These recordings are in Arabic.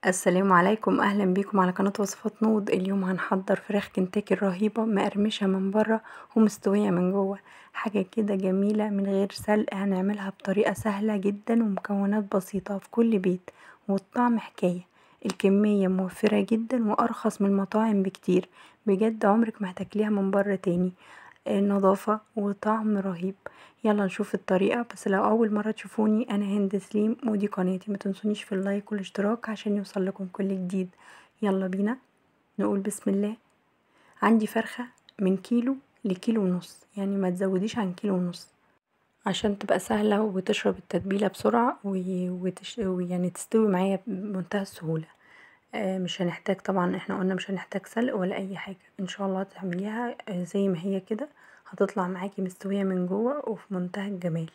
السلام عليكم، اهلا بيكم على قناة وصفات نود. اليوم هنحضر فراخ كنتاكي الرهيبة، مقرمشة من بره ومستوية من جوه، حاجة كده جميلة من غير سلق. هنعملها بطريقة سهلة جدا ومكونات بسيطة في كل بيت، والطعم حكاية. الكمية موفرة جدا وارخص من المطاعم بكتير، بجد عمرك ما هتاكليها من بره تاني. نظافة وطعم رهيب. يلا نشوف الطريقة. بس لو أول مرة تشوفوني، أنا هند سليم ودي قناتي، متنسونيش في اللايك والاشتراك عشان يوصل لكم كل جديد. يلا بينا نقول بسم الله. عندي فرخة من كيلو لكيلو ونص، يعني ما تزوديش عن كيلو ونص عشان تبقى سهلة وتشرب التتبيلة بسرعة ويعني تستوي معايا بمنتهى السهولة. مش هنحتاج طبعا، احنا قلنا مش هنحتاج سلق ولا اي حاجة. ان شاء الله تعمليها زي ما هي كده، هتطلع معاكي مستوية من جوه وفي منتهى الجمال.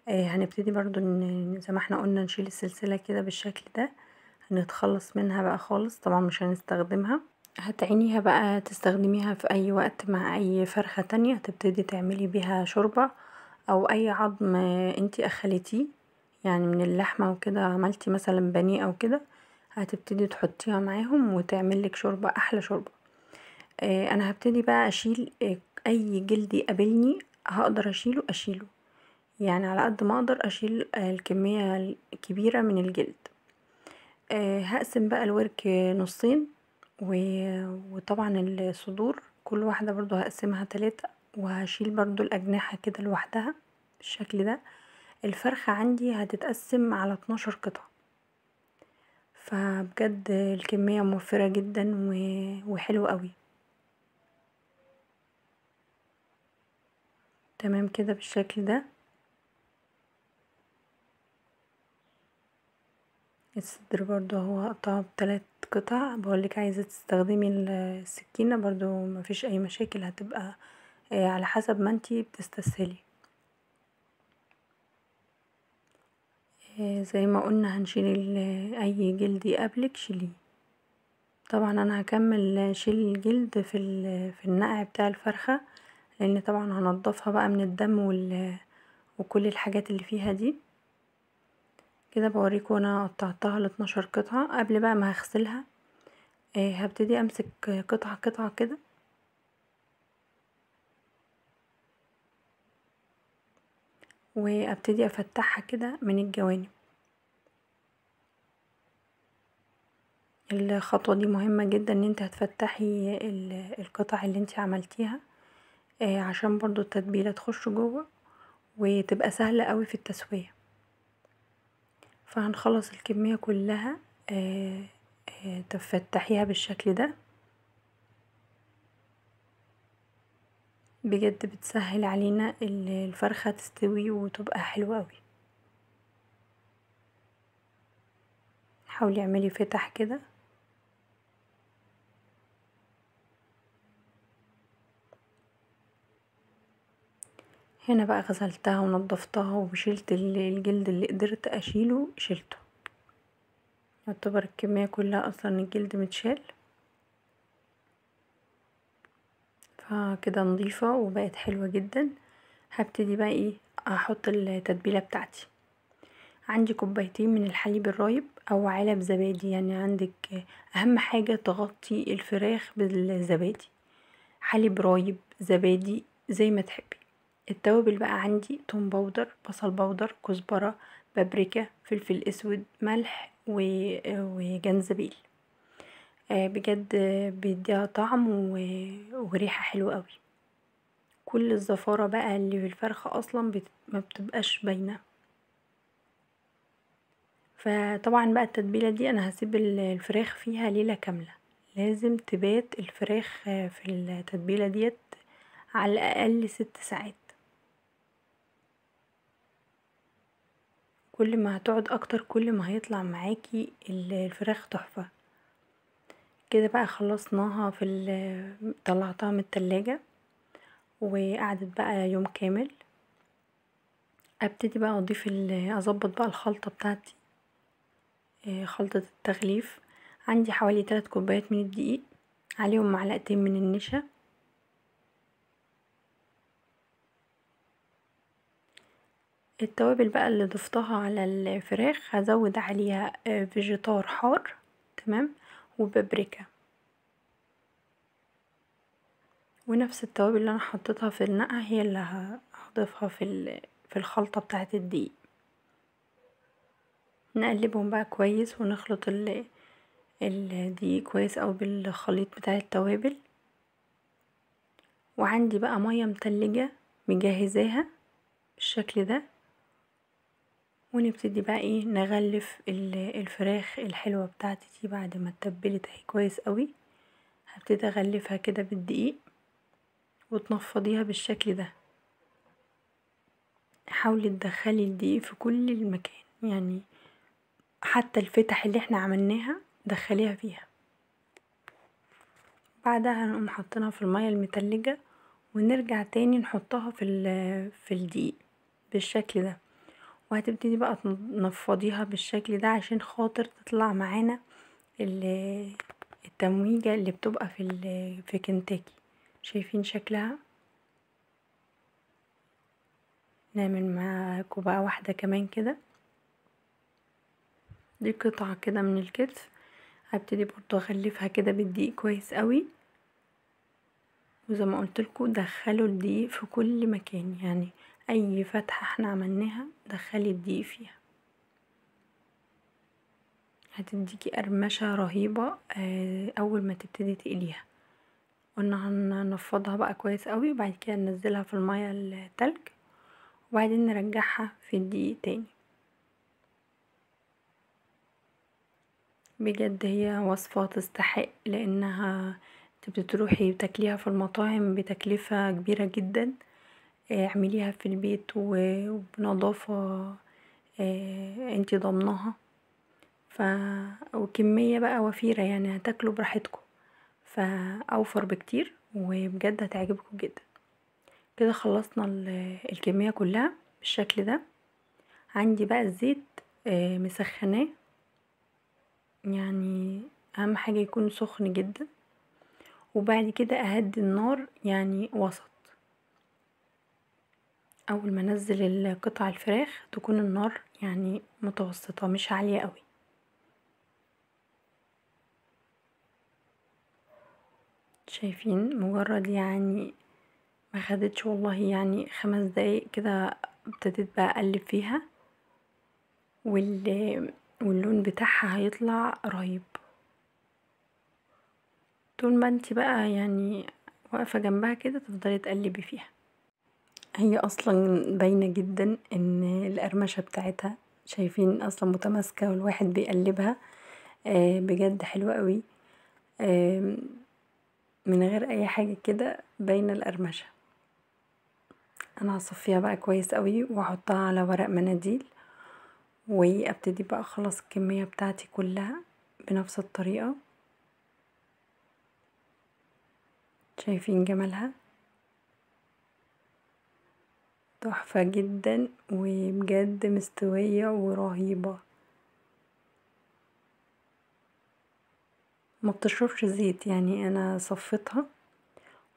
هنبتدي برضو زي ما احنا قلنا نشيل السلسلة كده بالشكل ده، هنتخلص منها بقى خالص، طبعا مش هنستخدمها. هتعينيها بقى تستخدميها في اي وقت مع اي فرخة تانية، تبتدي تعملي بيها شوربة او اي عظم انتي اخلتيه، يعني من اللحمة وكده عملتي مثلا بانيه او كده، هتبتدي تحطيها معاهم وتعملك شوربة، احلى شوربة. انا هبتدي بقى اشيل اي جلد يقابلني هقدر اشيله، يعني على قد ما اقدر اشيل الكمية الكبيرة من الجلد. هقسم بقى الورك نصين، وطبعا الصدور كل واحدة برضو هقسمها 3، وهشيل برضو الأجنحة كده لوحدها بالشكل ده. الفرخة عندي هتتقسم على 12 قطعة، فبجد الكمية موفرة جدا وحلوة قوي. تمام كده بالشكل ده. الصدر برضو هو هقطعه ب3 قطع. بقولك عايزة تستخدمي السكينة برضو مفيش اي مشاكل، هتبقى على حسب ما انتي بتستسهلي. زي ما قلنا هنشيل اي جلد يقابلك شيليه. طبعا انا هكمل شيل الجلد في النقع بتاع الفرخة، لان طبعا هنضفها بقى من الدم وكل الحاجات اللي فيها دي. كده بوريكم انا قطعتها ل12 قطعة. قبل بقى ما هغسلها هبتدي امسك قطعة قطعة كده، وابتدي افتحها كده من الجوانب. الخطوة دي مهمة جدا، ان انت هتفتحي القطع اللي انت عملتيها عشان برضو التتبيلة تخش جوه وتبقى سهلة قوي في التسوية. فهنخلص الكمية كلها تفتحيها بالشكل ده، بجد بتسهل علينا الفرخة تستوي وتبقى حلوة قوي. حاولي اعملي فتح كده. هنا بقى غسلتها ونضفتها وشلت الجلد اللي قدرت اشيله شلته، يعتبر الكمية كلها اصلا الجلد متشال، فكده نضيفة وبقت حلوة جدا. هبتدي بقى ايه، احط التتبيلة بتاعتي. عندي كوبايتين من الحليب الرايب او علب زبادي، يعني عندك اهم حاجة تغطي الفراخ بالزبادي، حليب رايب زبادي زي ما تحبي. التوابل بقى عندي توم باودر، بصل باودر، كزبرة، بابريكا، فلفل اسود، ملح وجنزبيل. بجد بيديها طعم وريحة حلوة قوي. كل الزفارة بقى اللي في الفرخة اصلا ما بتبقاش باينة. فطبعا بقى التتبيلة دي انا هسيب الفراخ فيها ليلة كاملة، لازم تبات الفراخ في التتبيلة ديت على الاقل 6 ساعات. كل ما هتقعد اكتر كل ما هيطلع معاكي الفراخ تحفة. كده بقى خلصناها طلعتها من التلاجة وقعدت بقى يوم كامل. ابتدي بقى اضيف اظبط بقى الخلطة بتاعتي. خلطة التغليف عندي حوالي 3 كوبايات من الدقيق، عليهم معلقتين من النشا، التوابل بقى اللي ضفتها على الفراخ هزود عليها فيجيتار حار تمام، وبابريكا، ونفس التوابل اللي انا حطيتها في النقع هي اللي هضيفها في الخلطة بتاعة الدقيق. نقلبهم بقى كويس ونخلط الدقيق كويس اوي بالخليط بتاع التوابل. وعندي بقى مية متلجة مجهزاها بالشكل ده، ونبتدي بقى ايه نغلف الفراخ الحلوة بتاعتي دي بعد ما اتبلت اهي كويس اوي. هبتدي اغلفها كده بالدقيق وتنفضيها بالشكل ده. حاولي تدخلي الدقيق في كل المكان، يعني حتى الفتح اللي احنا عملناها دخليها فيها. بعدها هنقوم حاطينها في المية المتلجة ونرجع تاني نحطها في الدقيق بالشكل ده. وهتبتدي بقى تنفضيها بالشكل ده عشان خاطر تطلع معانا التمويجة اللي بتبقى في كنتاكي. شايفين شكلها؟ نعمل معاكم بقى واحدة كمان كده. دي قطعة كده من الكتف، هبتدي برضو اغلفها كده بالدقيق كويس قوي. وزي ما قلتلكوا دخلوا الدقيق في كل مكان، يعني اي فتحة احنا عملناها دخلي الدقيق فيها، هتديكي قرمشة رهيبة اول ما تبتدي تقليها. قلنا هنفضها بقى كويس قوي وبعد كده ننزلها في المية التلج وبعدين نرجعها في الدقيق تاني. بجد هي وصفة تستحق، لانها بتروحي تاكليها في المطاعم بتكلفة كبيرة جدا. اعمليها في البيت وبنظافة انتي ضمناها، وكمية بقى وفيرة، يعني هتاكلوا براحتكم، فاوفر بكتير وبجد هتعجبكم جدا. كده خلصنا الكمية كلها بالشكل ده. عندي بقى الزيت مسخناه، يعني اهم حاجة يكون سخن جدا، وبعد كده اهدي النار يعني وسط. اول ما انزل قطع الفراخ تكون النار يعني متوسطة مش عالية قوي. شايفين؟ مجرد يعني ما خدتش والله يعني 5 دقايق كده ابتديت بقى اقلب فيها، واللون بتاعها هيطلع رهيب. طول ما انتي بقى يعني واقفة جنبها كده تفضلي تقلبي فيها. هي اصلا باينة جدا ان القرمشة بتاعتها، شايفين اصلا متماسكة والواحد بيقلبها بجد حلوة قوي. من غير اي حاجة كده باينة القرمشة. انا هصفيها بقى كويس قوي واحطها على ورق مناديل، وابتدي بقى اخلص الكمية بتاعتي كلها بنفس الطريقة. شايفين جمالها؟ تحفة جدا وبجد مستوية ورهيبة. ما بتشربش زيت، يعني انا صفيتها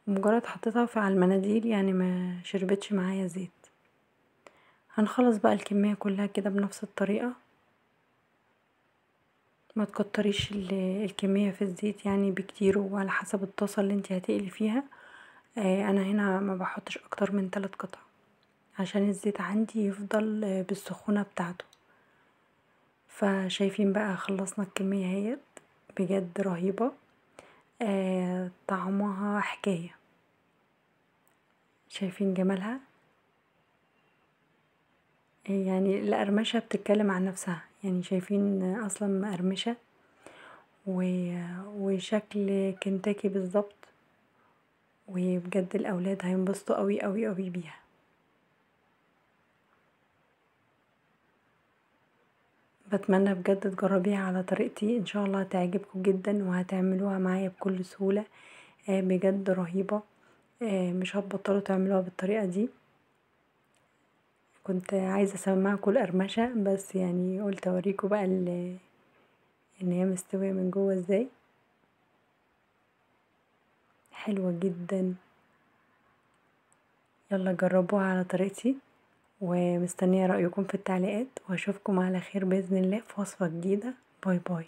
ومجرد حطيتها على المناديل، يعني ما شربتش معايا زيت. هنخلص بقى الكمية كلها كده بنفس الطريقة. ما تكتريش الكمية في الزيت يعني بكتير، وعلى حسب الطاسة اللي انتي هتقلي فيها. انا هنا ما بحطش اكتر من 3 قطع عشان الزيت عندي يفضل بالسخونة بتاعته. فشايفين بقى خلصنا الكمية اهيت، بجد رهيبة. طعمها حكاية. شايفين جمالها؟ يعني القرمشة بتتكلم عن نفسها، يعني شايفين اصلا مقرمشة وشكل كنتاكي بالظبط. وبجد الاولاد هينبسطوا قوي قوي قوي بيها. بتمنى بجد تجربيها على طريقتي، ان شاء الله هتعجبكم جدا وهتعملوها معايا بكل سهولة. بجد رهيبة. مش هتبطلوا تعملوها بالطريقة دي. كنت عايزة اسمعكم القرمشة بس يعني قلت اوريكم بقى ان هي مستوية من جوه ازاي. حلوة جدا. يلا جربوها على طريقتي، ومستنية رأيكم في التعليقات، واشوفكم على خير بإذن الله في وصفة جديدة. باي باي.